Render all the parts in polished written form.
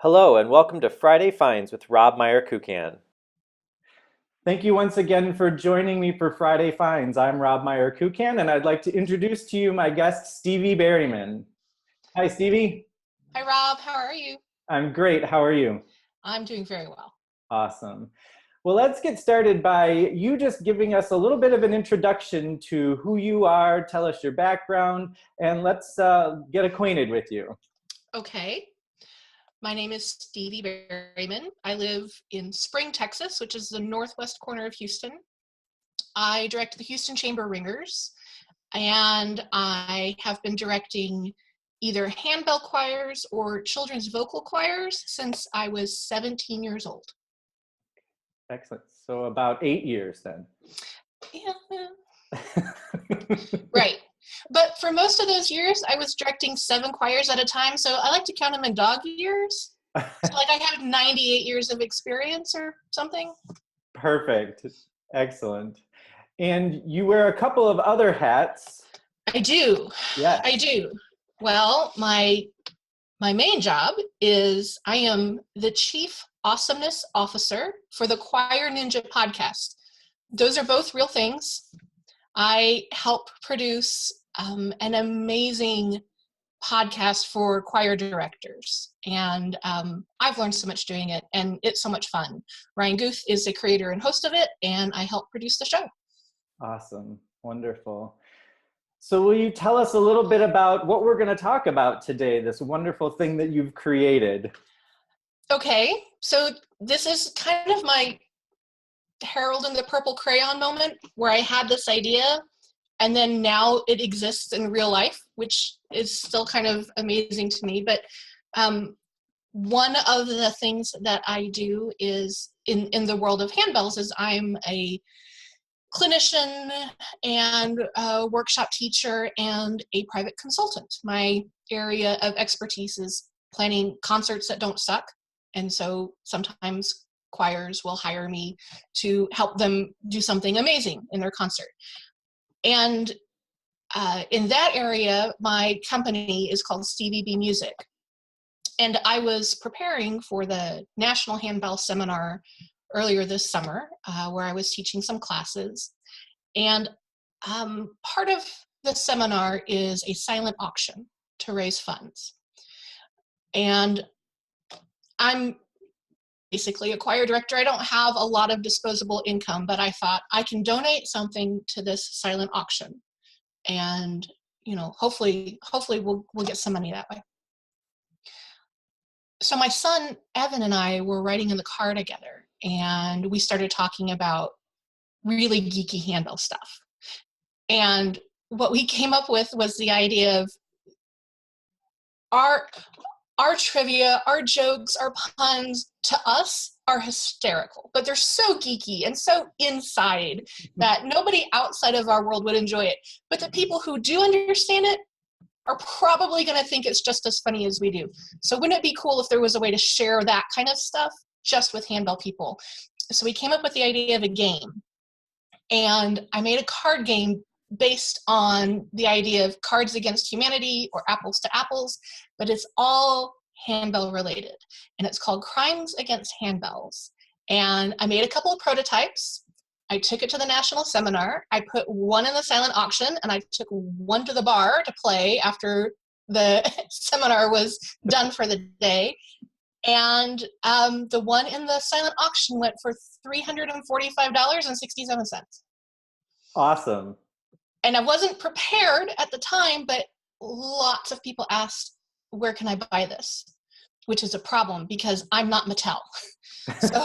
Hello and welcome to Friday Finds with Rob Meyer-Kukan. Thank you once again for joining me for Friday Finds. I'm Rob Meyer-Kukan, and I'd like to introduce to you my guest, Stevie Berryman. Hi, Stevie. Hi, Rob. How are you? I'm great. How are you? I'm doing very well. Awesome. Well, let's get started by you just giving us a little bit of an introduction to who you are, tell us your background, and let's get acquainted with you. Okay. My name is Stevie Berryman. I live in Spring, Texas, which is the northwest corner of Houston. I direct the Houston Chamber Ringers, and I have been directing either handbell choirs or children's vocal choirs since I was 17 years old. Excellent. So about 8 years then. Yeah. Right. But for most of those years, I was directing 7 choirs at a time, so I like to count them in dog years. So like I have 98 years of experience or something. Perfect. Excellent. And you wear a couple of other hats. I do. Yes. I do. Well, my main job is I am the Chief Awesomeness Officer for the Choir Ninja podcast. Those are both real things. I help produce an amazing podcast for choir directors, and I've learned so much doing it, and it's so much fun. Ryan Guth is the creator and host of it, and I help produce the show. Awesome. Wonderful. So will you tell us a little bit about what we're going to talk about today, this wonderful thing that you've created? Okay, so this is kind of my Harold and the Purple Crayon moment where I had this idea and then now it exists in real life, which is still kind of amazing to me. But one of the things that I do is in the world of handbells is I'm a clinician and a workshop teacher and a private consultant. My area of expertise is planning concerts that don't suck. And so sometimes choirs will hire me to help them do something amazing in their concert. And in that area, my company is called Stevie B Music. And I was preparing for the National Handbell Seminar earlier this summer, where I was teaching some classes. And part of the seminar is a silent auction to raise funds. And I'm basically a choir director. I don't have a lot of disposable income, but I thought I can donate something to this silent auction. And, you know, hopefully we'll get some money that way. So my son, Evan, and I were riding in the car together, and we started talking about really geeky handbell stuff. And what we came up with was the idea of our trivia, our jokes, our puns to us are hysterical, but they're so geeky and so inside that nobody outside of our world would enjoy it. But the people who do understand it are probably going to think it's just as funny as we do. So wouldn't it be cool if there was a way to share that kind of stuff just with handbell people? So we came up with the idea of a game. And I made a card game based on the idea of Cards Against Humanity or Apples to Apples, but it's all handbell related. And it's called Crimes Against Handbells. And I made a couple of prototypes. I took it to the national seminar. I put one in the silent auction, and I took one to the bar to play after the seminar was done for the day. And the one in the silent auction went for $345.67. Awesome. And I wasn't prepared at the time, but lots of people asked, where can I buy this? Which is a problem because I'm not Mattel. So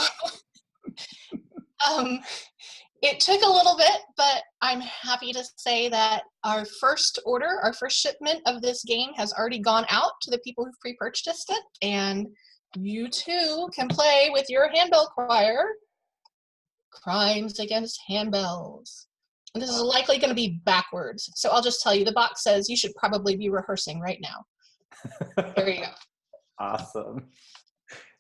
it took a little bit, but I'm happy to say that our first shipment of this game has already gone out to the people who've pre-purchased it. And you too can play with your handbell choir, Crimes Against Handbells. And this is likely going to be backwards. So I'll just tell you, the box says you should probably be rehearsing right now. There you go. Awesome.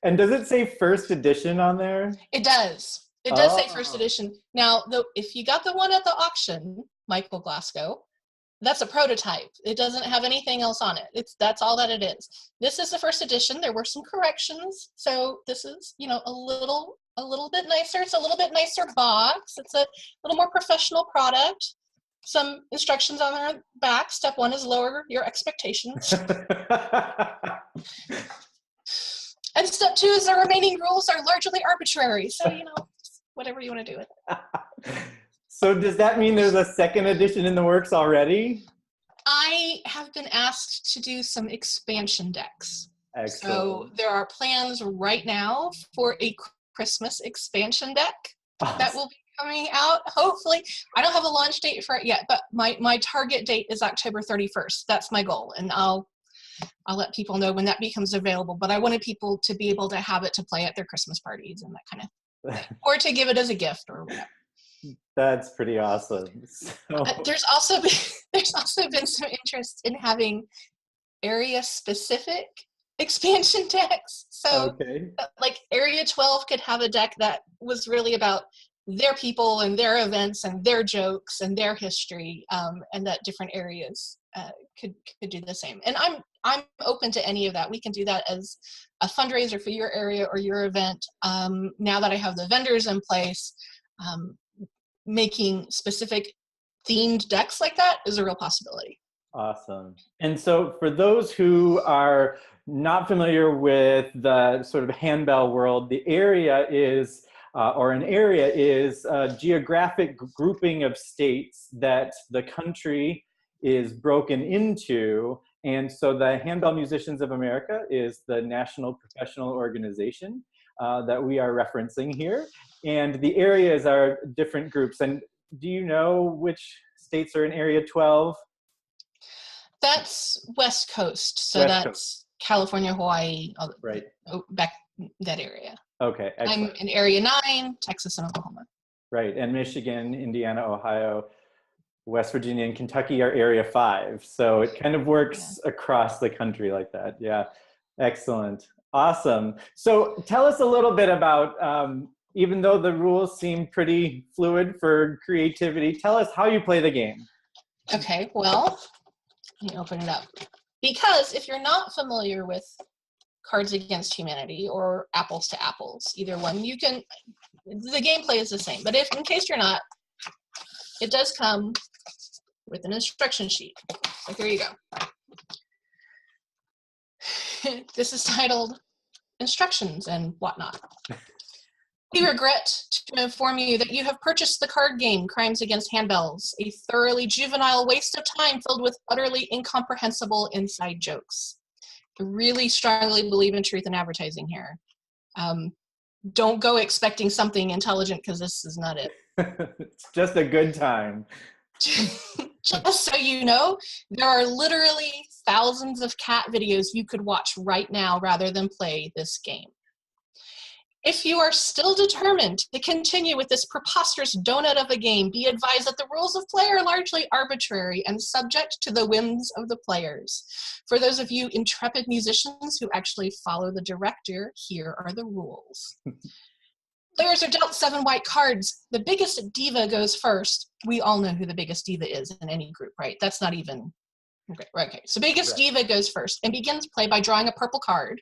And does it say first edition on there? It does. It does say first edition. Now, if you got the one at the auction, Michael Glasgow, That's a prototype. It doesn't have anything else on it. That's all that it is. This is the first edition. There were some corrections, so this is, you know, a little bit nicer. It's a little bit nicer box. It's a little more professional product. Some instructions on the back. Step 1 is lower your expectations. And step 2 is the remaining rules are largely arbitrary. So, you know, whatever you want to do with it. So does that mean there's a second edition in the works already? I have been asked to do some expansion decks. Excellent. So there are plans right now for a Christmas expansion deck that will be coming out. Hopefully, I don't have a launch date for it yet, but my target date is October 31st. That's my goal, and I'll let people know when that becomes available. But I wanted people to be able to have it to play at their Christmas parties and that kind of thing, or to give it as a gift or whatever. That's pretty awesome. So. There's also been some interest in having area specific expansion decks. So like Area 12 could have a deck that was really about their people and their events and their jokes and their history, and that different areas could do the same. And I'm open to any of that. We can do that as a fundraiser for your area or your event. Now that I have the vendors in place, making specific themed decks like that is a real possibility. Awesome. And so for those who are not familiar with the sort of handbell world, the area is, or an area is a geographic grouping of states that the country is broken into. And so the Handbell Musicians of America is the national professional organization that we are referencing here. And the areas are different groups. And do you know which states are in Area 12? That's West Coast. So that's California, Hawaii, right. Back that area. Okay, excellent. I'm in Area 9, Texas and Oklahoma. Right, and Michigan, Indiana, Ohio, West Virginia, and Kentucky are Area 5. So it kind of works across the country like that. Yeah, excellent. Awesome. So tell us a little bit about, even though the rules seem pretty fluid for creativity, tell us how you play the game. Okay, well, let me open it up. Because if you're not familiar with Cards Against Humanity or Apples to Apples, either one, you can, the gameplay is the same. But if, in case you're not, it does come with an instruction sheet. So here you go. This is titled Instructions and Whatnot. We regret to inform you that you have purchased the card game Crimes Against Handbells, a thoroughly juvenile waste of time filled with utterly incomprehensible inside jokes. I really strongly believe in truth in advertising here. Don't go expecting something intelligent because this is not it. It's just a good time. Just so you know, there are literally thousands of cat videos you could watch right now rather than play this game. If you are still determined to continue with this preposterous donut of a game, be advised that the rules of play are largely arbitrary and subject to the whims of the players. For those of you intrepid musicians who actually follow the director, here are the rules. Players are dealt 7 white cards. The biggest diva goes first. We all know who the biggest diva is in any group, right? That's not even... Okay. So biggest diva goes first and begins play by drawing a purple card.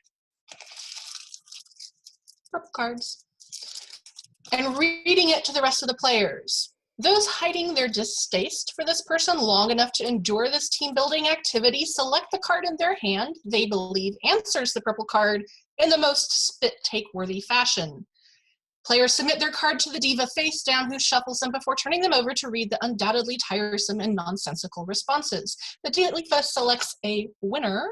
Purple cards. And reading it to the rest of the players. Those hiding their distaste for this person long enough to endure this team-building activity select the card in their hand they believe answers the purple card in the most spit-take-worthy fashion. Players submit their card to the diva face down, who shuffles them before turning them over to read the undoubtedly tiresome and nonsensical responses. The diva selects a winner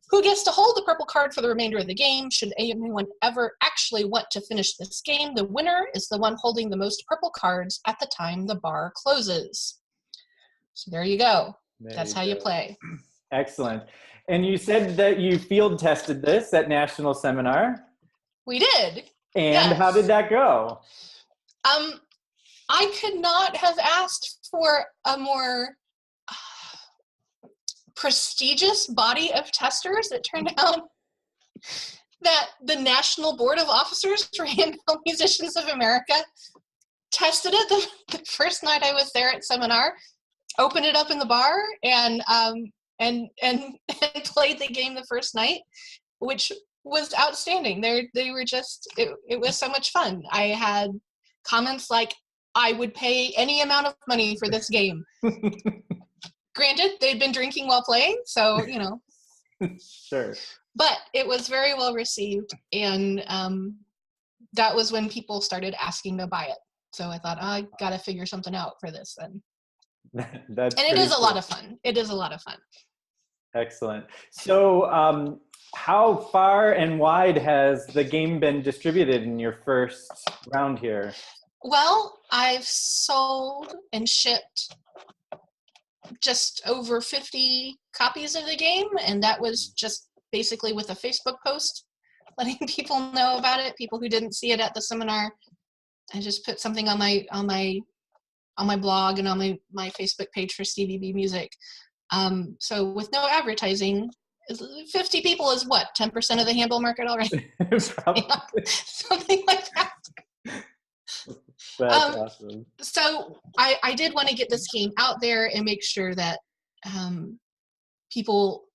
who gets to hold the purple card for the remainder of the game. Should anyone ever actually want to finish this game, the winner is the one holding the most purple cards at the time the bar closes. So there you go. That's how you play. Excellent. And you said that you field tested this at National Seminar. We did. And how did that go? I could not have asked for a more prestigious body of testers. It turned out that the National Board of Officers for Handbell Musicians of America tested it the first night I was there at seminar. opened it up in the bar and and played the game the first night, which was outstanding. They were just it was so much fun. I had comments like, I would pay any amount of money for this game. Granted, they'd been drinking while playing, so Sure. But it was very well received, and that was when people started asking to buy it. So I thought, I got to figure something out for this then. That's and it is a cool. lot of fun. It is a lot of fun. Excellent. So how far and wide has the game been distributed in your first round here? Well, I've sold and shipped just over 50 copies of the game, and that was just basically with a Facebook post letting people know about it. People who didn't see it at the seminar, I just put something on my blog and on my Facebook page for Stevie B Music. So with no advertising, 50 people is what, 10% of the handbell market already? Something like that. That's awesome. So I did want to get this game out there and make sure that people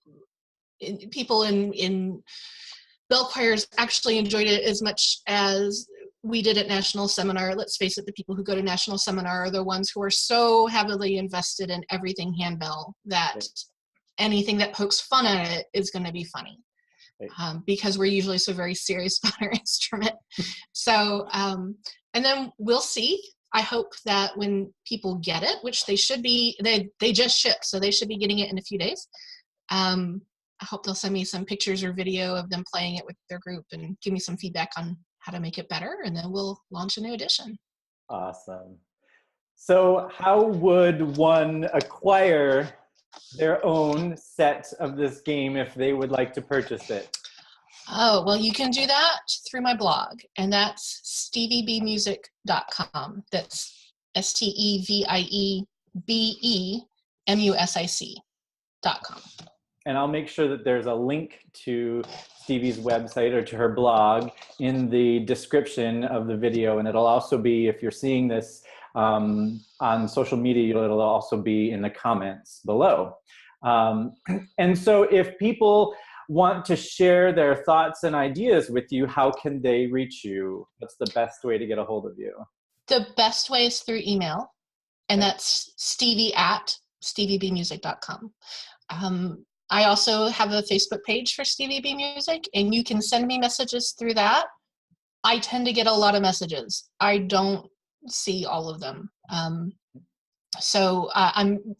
in bell choirs actually enjoyed it as much as we did at National Seminar. Let's face it, the people who go to National Seminar are the ones who are so heavily invested in everything handbell that anything that pokes fun at it is going to be funny. Because we're usually so very serious about our instrument. So, and then we'll see. I hope that when people get it, which they should be, they just shipped, so they should be getting it in a few days. I hope they'll send me some pictures or video of them playing it with their group and give me some feedback on how to make it better, and then we'll launch a new edition. Awesome. So how would one acquire their own set of this game if they would like to purchase it? Oh, well, you can do that through my blog, and that's steviebemusic.com. That's StevieBemusic.com. And I'll make sure that there's a link to Stevie's website or to her blog in the description of the video. And it'll also be, if you're seeing this on social media, it'll also be in the comments below. And so if people want to share their thoughts and ideas with you, how can they reach you? What's the best way to get a hold of you? The best way is through email, and that's stevie@steviebemusic.com. I also have a Facebook page for Stevie B Music, and you can send me messages through that. I tend to get a lot of messages. I don't see all of them. So I'm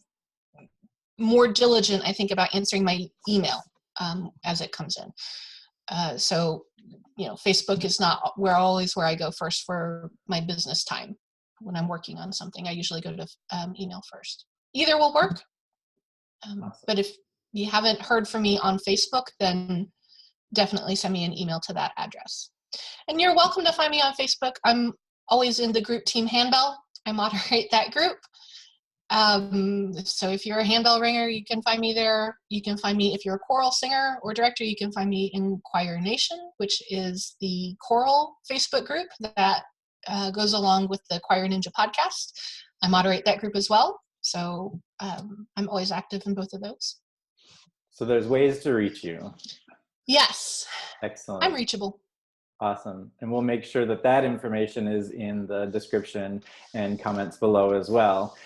more diligent, I think, about answering my email as it comes in. So, Facebook is not always where I go first for my business time. When I'm working on something, I usually go to email first. Either will work. Awesome. But if you haven't heard from me on Facebook, then definitely send me an email to that address. And you're welcome to find me on Facebook. I'm always in the group Team Handbell. I moderate that group. So if you're a handbell ringer, you can find me there. You can find me, if you're a choral singer or director, you can find me in Choir Nation, which is the choral Facebook group that goes along with the Choir Ninja podcast. I moderate that group as well. So I'm always active in both of those. So there's ways to reach you. Yes. Excellent. I'm reachable. Awesome. And we'll make sure that that information is in the description and comments below as well.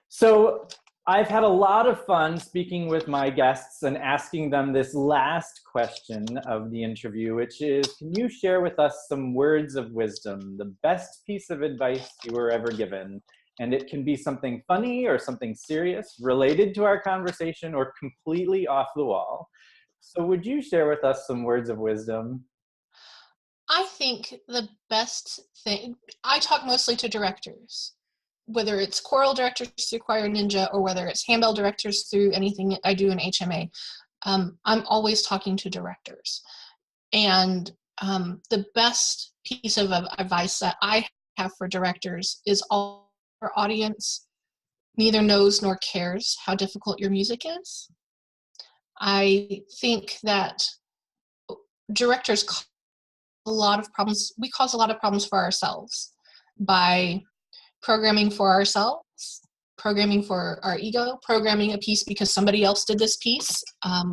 So I've had a lot of fun speaking with my guests and asking them this last question of the interview, which is, can you share with us some words of wisdom, the best piece of advice you were ever given? And it can be something funny or something serious related to our conversation or completely off the wall. So would you share with us some words of wisdom? I think the best thing, I talk mostly to directors, whether it's choral directors through Choir Ninja or whether it's handbell directors through anything I do in HMA. I'm always talking to directors. And the best piece of advice that I have for directors is all our audience neither knows nor cares how difficult your music is. I think that directors cause a lot of problems. We cause a lot of problems for ourselves by programming for ourselves, programming for our ego, programming a piece because somebody else did this piece,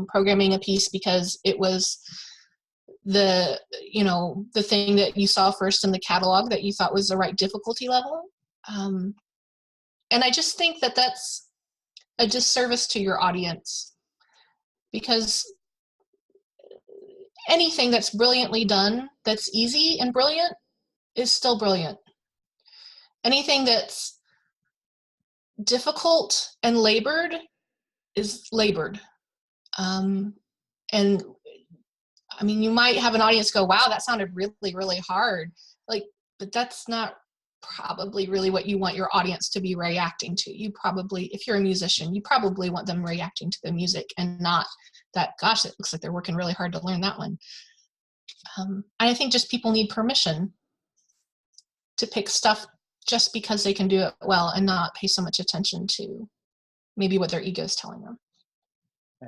programming a piece because it was the thing that you saw first in the catalog that you thought was the right difficulty level. And I just think that that's a disservice to your audience, because anything that's brilliantly done, that's easy and brilliant, is still brilliant. Anything that's difficult and labored is labored. And I mean, you might have an audience go, wow, that sounded really, really hard. Like, but that's not probably really what you want your audience to be reacting to. You probably, if you're a musician, you probably want them reacting to the music and not that, gosh, it looks like they're working really hard to learn that one. I think just people need permission to pick stuff just because they can do it well and not pay so much attention to maybe what their ego is telling them.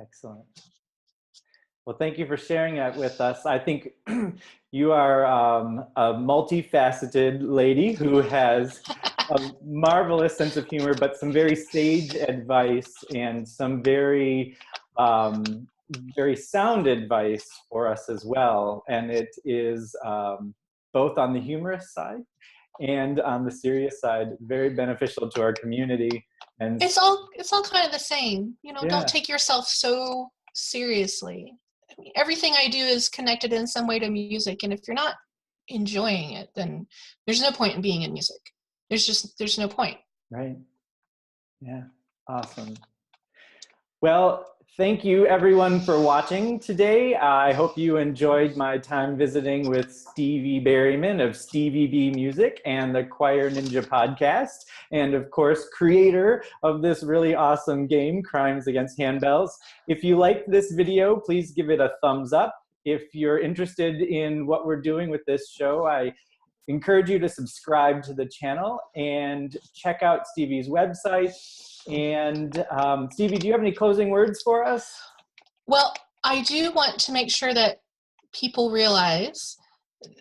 Excellent. Well, thank you for sharing that with us. I think you are a multifaceted lady who has a marvelous sense of humor, but some very sage advice and some very, very sound advice for us as well. And it is both on the humorous side and on the serious side, very beneficial to our community. And it's all kind of the same. Yeah. Don't take yourself so seriously. I mean, everything I do is connected in some way to music, and if you're not enjoying it, then there's no point in being in music. There's no point. Right. Yeah. Awesome. Well, thank you everyone for watching today. I hope you enjoyed my time visiting with Stevie Berryman of Stevie B Music and the Choir Ninja podcast, and of course, creator of this really awesome game, Crimes Against Handbells. If you liked this video, please give it a thumbs up. If you're interested in what we're doing with this show, I encourage you to subscribe to the channel and check out Stevie's website. And Stevie, do you have any closing words for us? Well, I do want to make sure that people realize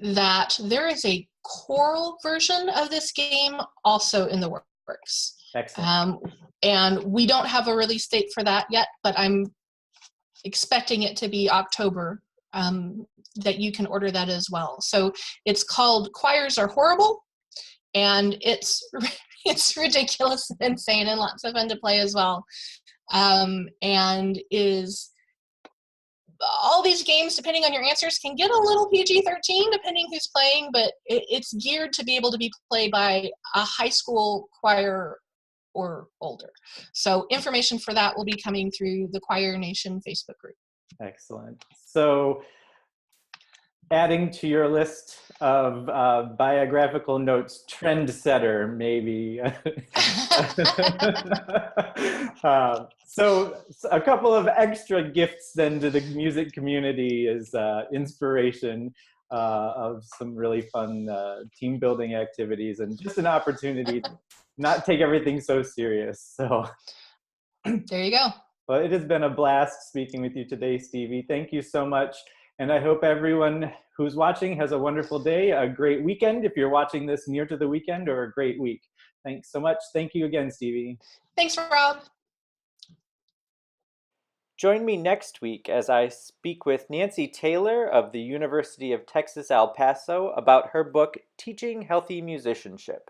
that there is a choral version of this game also in the works. Excellent. And we don't have a release date for that yet, but I'm expecting it to be October, that you can order that as well. So it's called Choirs Are Horrible, and it's ridiculous and insane and lots of fun to play as well. And is all these games, depending on your answers, can get a little PG-13 depending who's playing, but it's geared to be able to be played by a high school choir or older. So information for that will be coming through the Choir Nation Facebook group. Excellent. So adding to your list of biographical notes, trendsetter, maybe. So a couple of extra gifts then to the music community is inspiration of some really fun team building activities, and just an opportunity to not take everything so serious. So there you go. Well, it has been a blast speaking with you today, Stevie. Thank you so much. And I hope everyone who's watching has a wonderful day, a great weekend if you're watching this near to the weekend, or a great week. Thanks so much. Thank you again, Stevie. Thanks, Rob. Join me next week as I speak with Nancy Taylor of the University of Texas, El Paso about her book, Teaching Healthy Musicianship.